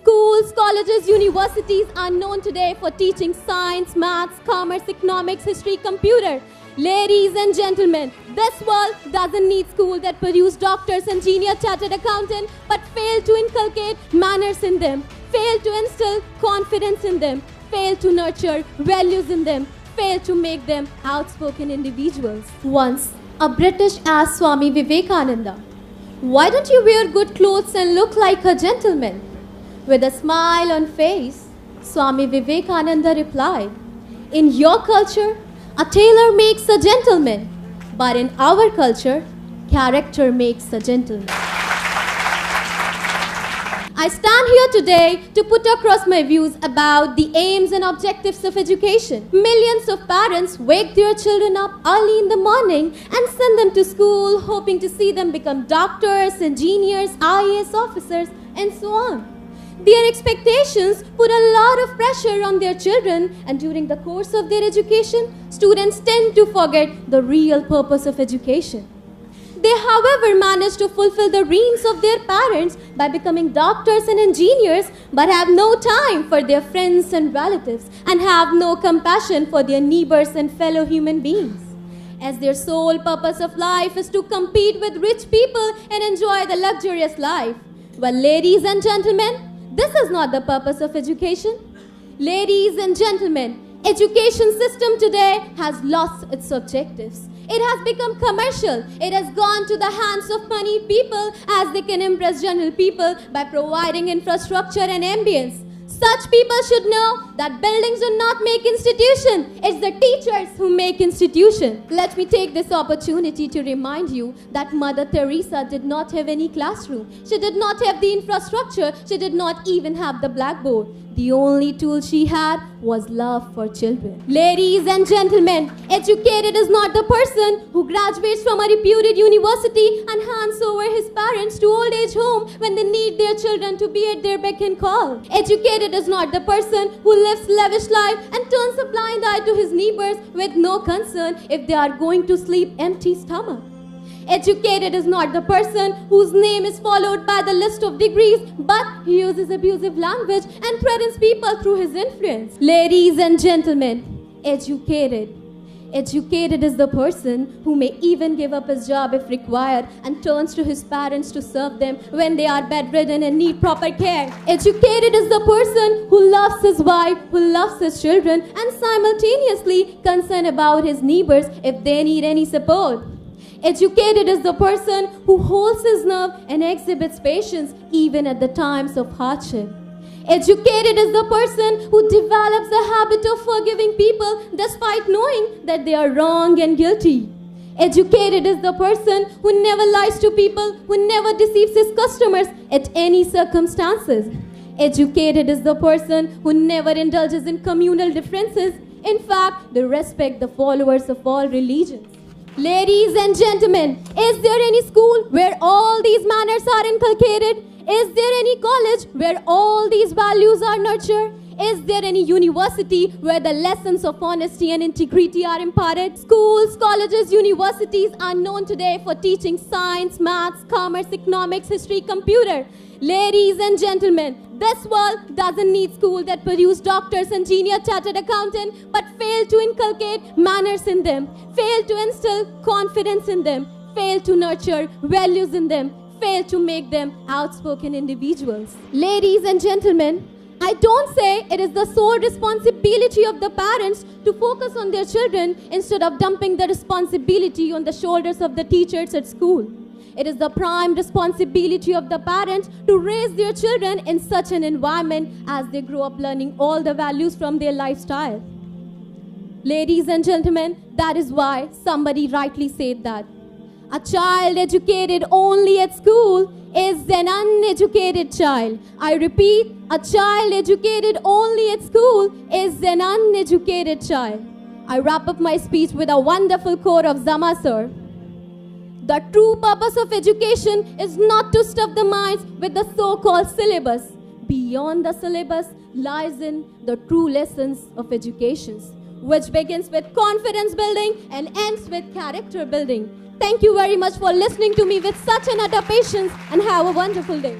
Schools, colleges, universities are known today for teaching science, maths, commerce, economics, history, computer. Ladies and gentlemen, this world doesn't need schools that produce doctors, engineers, chartered accountants, but fail to inculcate manners in them, fail to instill confidence in them, fail to nurture values in them, fail to make them outspoken individuals. Once, a British asked Swami Vivekananda, "Why don't you wear good clothes and look like a gentleman?" With a smile on face, Swami Vivekananda replied, "In your culture, a tailor makes a gentleman, but in our culture, character makes a gentleman." I stand here today to put across my views about the aims and objectives of education. Millions of parents wake their children up early in the morning and send them to school, hoping to see them become doctors, engineers, IAS officers, and so on. Their expectations put a lot of pressure on their children, and during the course of their education, students tend to forget the real purpose of education. They, however, manage to fulfill the dreams of their parents by becoming doctors and engineers, but have no time for their friends and relatives, and have no compassion for their neighbors and fellow human beings, as their sole purpose of life is to compete with rich people and enjoy the luxurious life. Well, ladies and gentlemen, this is not the purpose of education. Ladies and gentlemen, education system today has lost its objectives. It has become commercial. It has gone to the hands of money people as they can impress general people by providing infrastructure and ambience. Such people should know that buildings do not make institution. It's the teachers who make institution. Let me take this opportunity to remind you that Mother Teresa did not have any classroom. She did not have the infrastructure. She did not even have the blackboard. The only tool she had was love for children. Ladies and gentlemen, educated is not the person who graduates from a reputed university and hands over his parents to old age home when they need their children to be at their beck and call. Educated is not the person who lives lavish life and turns a blind eye to his neighbors with no concern if they are going to sleep empty stomach. Educated is not the person whose name is followed by the list of degrees, but he uses abusive language and threatens people through his influence. Ladies and gentlemen, educated is the person who may even give up his job if required and turns to his parents to serve them when they are bedridden and need proper care. Educated is the person who loves his wife, who loves his children, and simultaneously concerned about his neighbors if they need any support. Educated is the person who holds his nerve and exhibits patience even at the times of hardship. Educated is the person who develops the habit of forgiving people despite knowing that they are wrong and guilty. Educated is the person who never lies to people, who never deceives his customers at any circumstances. Educated is the person who never indulges in communal differences. In fact, they respect the followers of all religions. Ladies and gentlemen, is there any school where all these manners are inculcated? Is there any college where all these values are nurtured? Is there any university where the lessons of honesty and integrity are imparted? Schools, colleges, universities are known today for teaching science, maths, commerce, economics, history, computer. Ladies and gentlemen, this world doesn't need schools that produce doctors, engineers, chartered accountants, but fail to inculcate manners in them, fail to instill confidence in them, fail to nurture values in them, fail to make them outspoken individuals. Ladies and gentlemen, I don't say it is the sole responsibility of the parents to focus on their children instead of dumping the responsibility on the shoulders of the teachers at school. It is the prime responsibility of the parents to raise their children in such an environment as they grow up learning all the values from their lifestyle. Ladies and gentlemen, that is why somebody rightly said that a child educated only at school is an uneducated child. I repeat, a child educated only at school is an uneducated child. I wrap up my speech with a wonderful quote of Zama sir. The true purpose of education is not to stuff the minds with the so-called syllabus. Beyond the syllabus lies in the true lessons of education, which begins with confidence building and ends with character building. Thank you very much for listening to me with such an utter patience, and have a wonderful day.